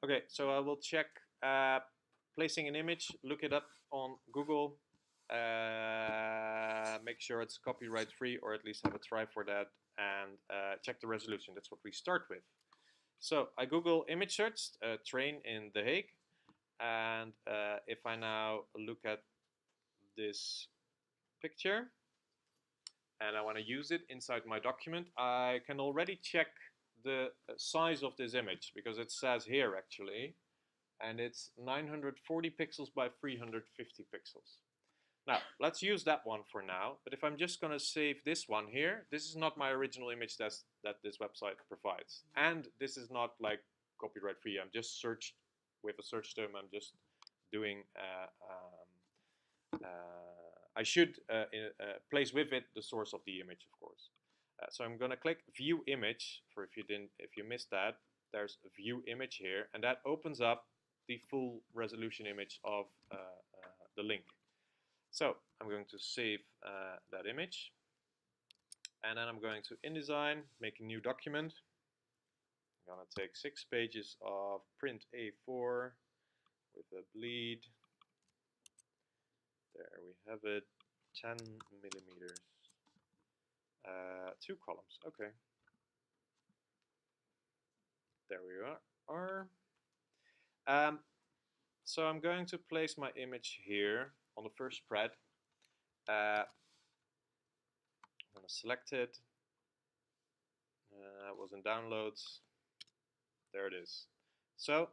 Okay, so I will check placing an image, look it up on Google, make sure it's copyright free, or at least have a try for that, and check the resolution. That's what we start with. So I Google image search, train in The Hague, and if I now look at this picture and I want to use it inside my document, I can already check the size of this image, because it says here actually, and it's 940 pixels by 350 pixels. Now, let's use that one for now, but if I'm just going to save this one here, this is not my original image that this website provides. And this is not like copyright free. I'm just searched with a search term. I'm just doing, I should place with it the source of the image, of course. So I'm going to click View Image. For if you missed that, there's a View Image here, and that opens up the full resolution image of the link. So I'm going to save that image, and then I'm going to InDesign, make a new document. I'm going to take 6 pages of print A4 with a bleed. There we have it, 10 millimeters. 2 columns, okay. There we are. So I'm going to place my image here on the first spread. I'm going to select it. It was in downloads. There it is. So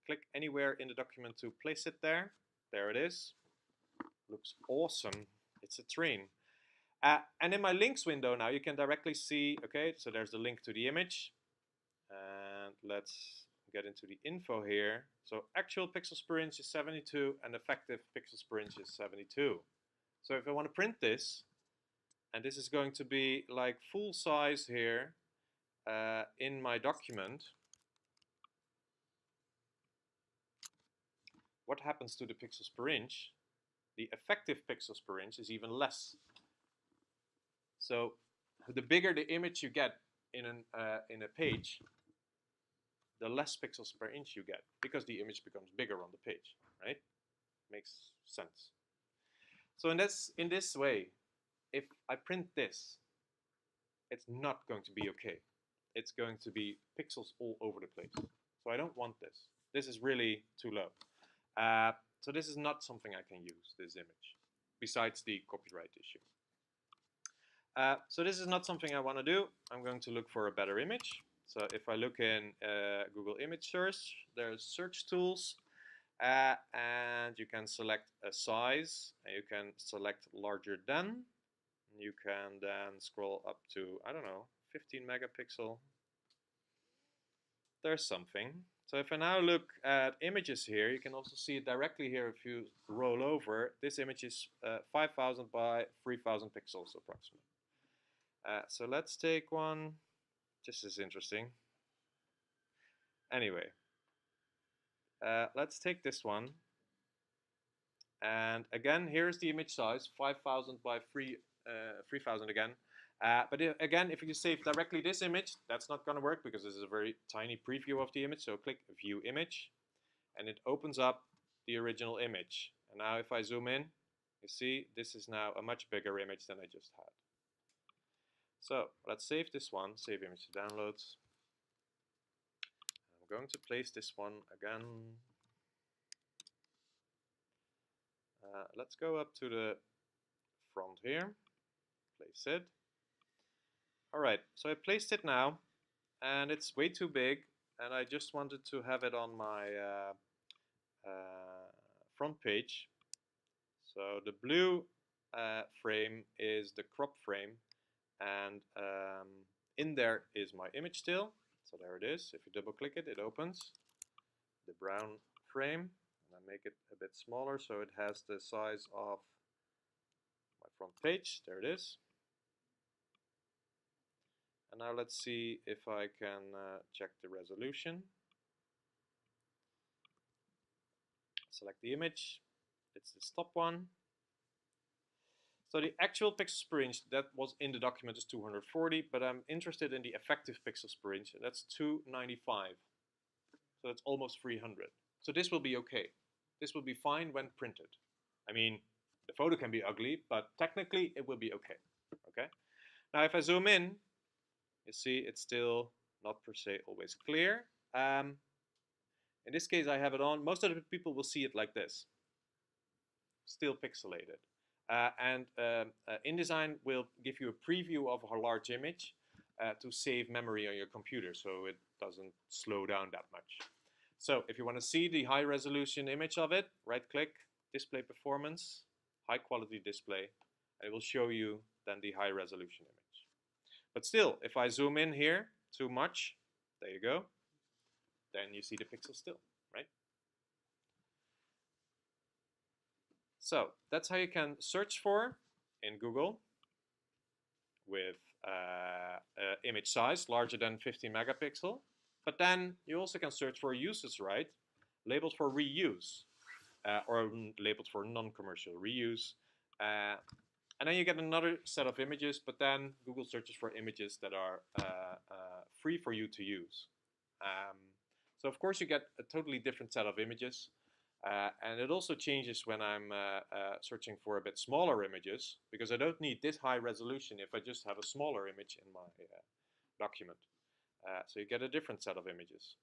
click anywhere in the document to place it there. There it is. Looks awesome. It's a train. And in my links window now, you can directly see, okay, so there's the link to the image. And let's get into the info here. So actual pixels per inch is 72 and effective pixels per inch is 72. So if I want to print this, and this is going to be like full size here in my document, what happens to the pixels per inch? The effective pixels per inch is even less. So the bigger the image you get in a page, the less pixels per inch you get, because the image becomes bigger on the page, right? Makes sense. So in this way, if I print this, it's not going to be okay. It's going to be pixels all over the place. So I don't want this. This is really too low. So this is not something I can use, this image, besides the copyright issue. So this is not something I want to do. I'm going to look for a better image. So if I look in Google Image Search, there's search tools, and you can select a size, and you can select larger than. You can then scroll up to, I don't know, 15 megapixel. There's something. So if I now look at images here, you can also see it directly here if you roll over. This image is 5,000 by 3,000 pixels approximately. So let's take one. This is interesting. Anyway, let's take this one. And again, here's the image size, 5,000 by 3,000 again. But again, if you save directly this image, that's not going to work because this is a very tiny preview of the image. So click View Image, and it opens up the original image. And now if I zoom in, you see this is now a much bigger image than I just had. So let's save this one, save image to downloads. I'm going to place this one again. Let's go up to the front here, place it. Alright, so I placed it now, and it's way too big, and I just wanted to have it on my front page. So the blue frame is the crop frame, and in there is my image still. So there it is. If you double click it, it opens. The brown frame, and I make it a bit smaller so it has the size of my front page. There it is. And now let's see if I can check the resolution. Select the image. It's the top one. So the actual pixels per inch that was in the document is 240, but I'm interested in the effective pixels per inch, and that's 295. So that's almost 300. So this will be okay. This will be fine when printed. I mean, the photo can be ugly, but technically it will be okay. Okay. Now if I zoom in, you see it's still not per se always clear. In this case I have it on. Most of the people will see it like this. Still pixelated. InDesign will give you a preview of a large image to save memory on your computer so it doesn't slow down that much. So if you want to see the high resolution image of it, right click, display performance, high quality display, and it will show you then the high resolution image. But still, if I zoom in here too much, there you go, then you see the pixel still, right? So that's how you can search for in Google with image size larger than 50 megapixel. But then you also can search for uses, right? Labeled for reuse or labeled for non-commercial reuse. And then you get another set of images, but then Google searches for images that are free for you to use. So of course you get a totally different set of images. And it also changes when I'm searching for a bit smaller images, because I don't need this high resolution if I just have a smaller image in my document. So you get a different set of images.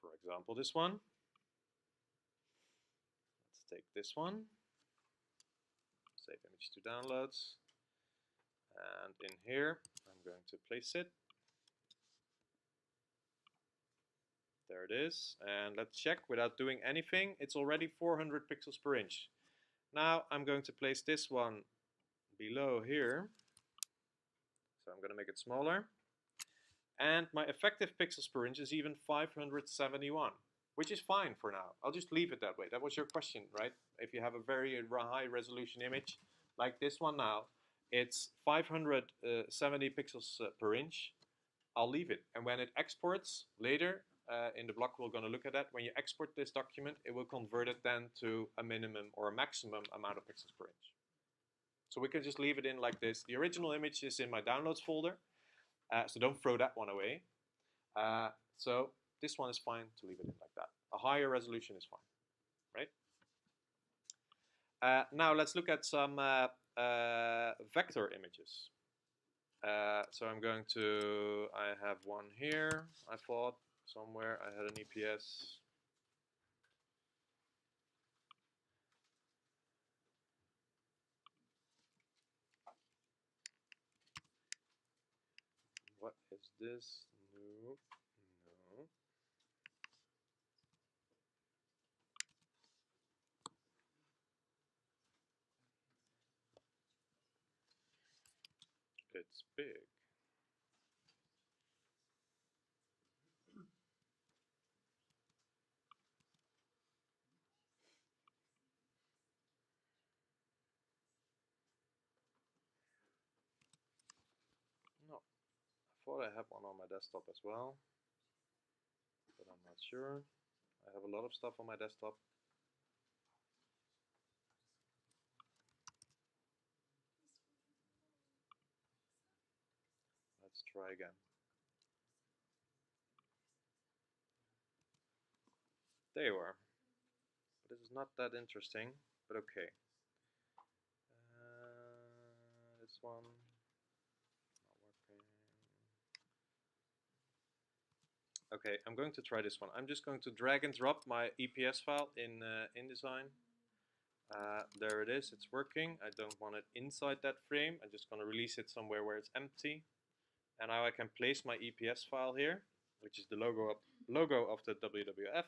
For example, this one. Let's take this one. Save image to downloads. And in here, I'm going to place it. There it is. And let's check without doing anything. It's already 400 pixels per inch. Now I'm going to place this one below here. So I'm going to make it smaller. And my effective pixels per inch is even 571, which is fine for now. I'll just leave it that way. That was your question, right? If you have a very high resolution image like this one now, it's 570 pixels per inch. I'll leave it. And when it exports later, in the block we're going to look at that. When you export this document, it will convert it then to a minimum or a maximum amount of pixels per inch. So we can just leave it in like this. The original image is in my downloads folder, so don't throw that one away. So this one is fine to leave it in like that. A higher resolution is fine, right? Now let's look at some vector images. So I'm going to, I have one here, I thought. Somewhere I had an EPS. What is this? No, no. It's big. No, I thought I had one on my desktop as well, but I'm not sure. I have a lot of stuff on my desktop. Let's try again. There you are. But this is not that interesting, but okay. This one, not working. Okay, I'm going to try this one. I'm just going to drag and drop my EPS file in InDesign. There it is, it's working. I don't want it inside that frame. I'm just going to release it somewhere where it's empty. And now I can place my EPS file here, which is the logo of the WWF.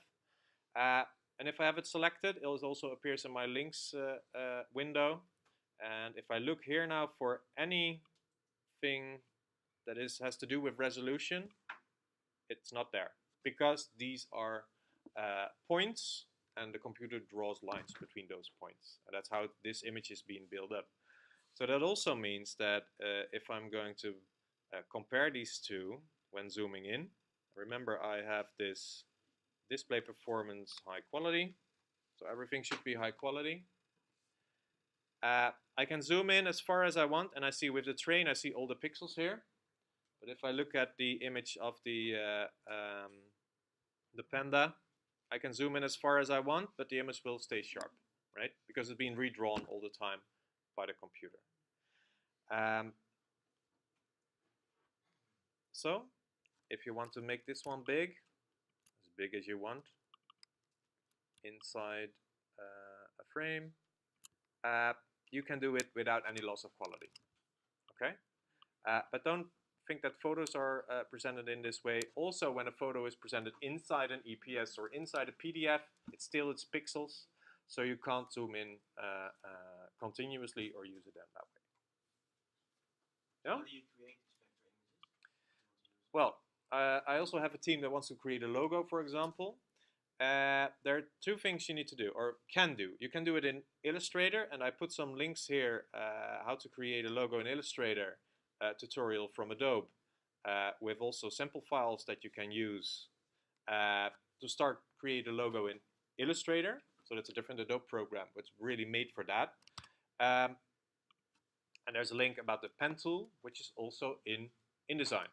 And if I have it selected, it also appears in my links window. And if I look here now for anything that has to do with resolution, it's not there, because these are points and the computer draws lines between those points. And that's how this image is being built up. So that also means that if I'm going to compare these two when zooming in, remember I have this display performance high quality, so everything should be high quality. I can zoom in as far as I want, and I see with the train I see all the pixels here. But if I look at the image of the The panda, I can zoom in as far as I want, but the image will stay sharp, right? Because it's being redrawn all the time by the computer. So, if you want to make this one big as you want, inside a frame, you can do it without any loss of quality. Okay, but don't think that photos are presented in this way. Also, when a photo is presented inside an EPS or inside a PDF, it's pixels, so you can't zoom in continuously or use it in that way. Yeah? How do you create these vector images? Well, I also have a team that wants to create a logo, for example. There are two things you need to do, or can do. You can do it in Illustrator, and I put some links here how to create a logo in Illustrator tutorial from Adobe with also sample files that you can use to start create a logo in Illustrator. So that's a different Adobe program, which is really made for that. And there's a link about the pen tool, which is also in InDesign,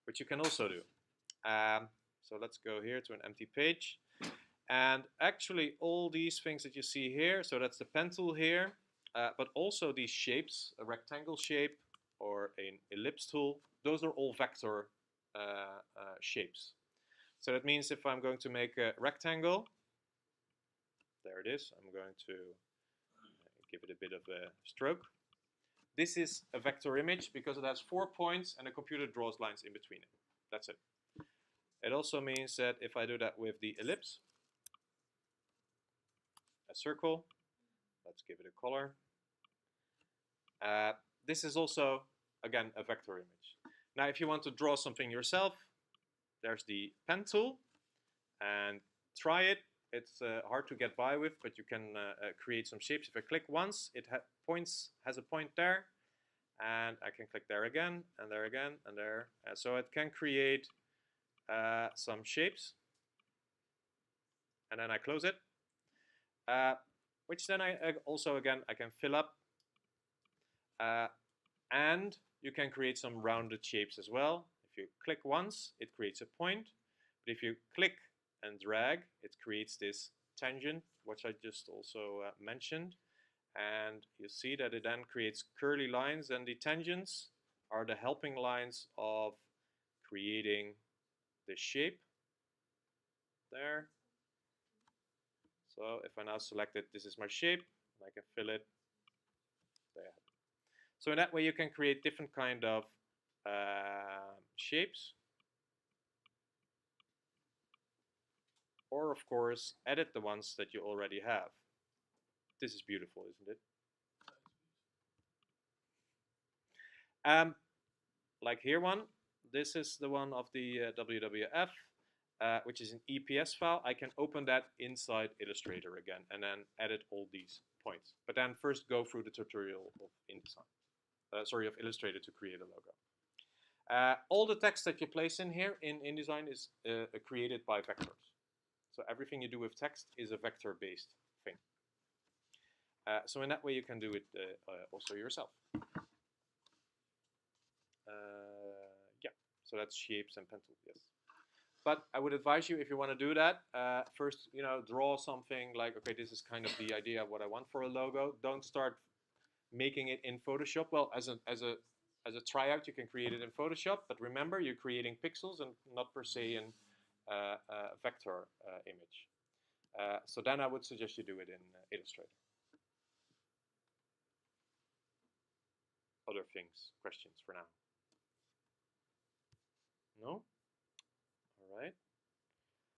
which you can also do. So let's go here to an empty page. And actually all these things that you see here, so that's the pen tool here, but also these shapes, a rectangle shape or an ellipse tool, those are all vector shapes. So that means if I'm going to make a rectangle, there it is, I'm going to give it a bit of a stroke. This is a vector image because it has 4 points and the computer draws lines in between it. That's it. It also means that if I do that with the ellipse, a circle, let's give it a color. This is also, again, a vector image. Now, if you want to draw something yourself, there's the pen tool, and try it. It's hard to get by with, but you can create some shapes. If I click once, it has a point there, and I can click there again, and there again, and there. So it can create some shapes, and then I close it, which then I also, again, I can fill up, and you can create some rounded shapes as well. If you click once, it creates a point, but if you click and drag, it creates this tangent, which I just also mentioned, and you see that it then creates curly lines, and the tangents are the helping lines of creating the shape there. So if I now select it, this is my shape, and I can fill it there. So in that way you can create different kind of shapes, or of course edit the ones that you already have. This is beautiful, isn't it? Like here one, this is the one of the WWF, which is an EPS file. I can open that inside Illustrator again and then edit all these points. But then first go through the tutorial of InDesign. Sorry, of Illustrator to create a logo. All the text that you place in here in InDesign is created by vectors. So everything you do with text is a vector-based thing. So in that way you can do it also yourself. Yeah, so that's shapes and pen tool, yes. But I would advise you, if you want to do that, first, draw something like, okay, this is kind of the idea of what I want for a logo. Don't start making it in Photoshop. Well, as a tryout, you can create it in Photoshop, but remember, you're creating pixels and not per se in a vector image. So then I would suggest you do it in Illustrator. Other things, questions for now? No? All right.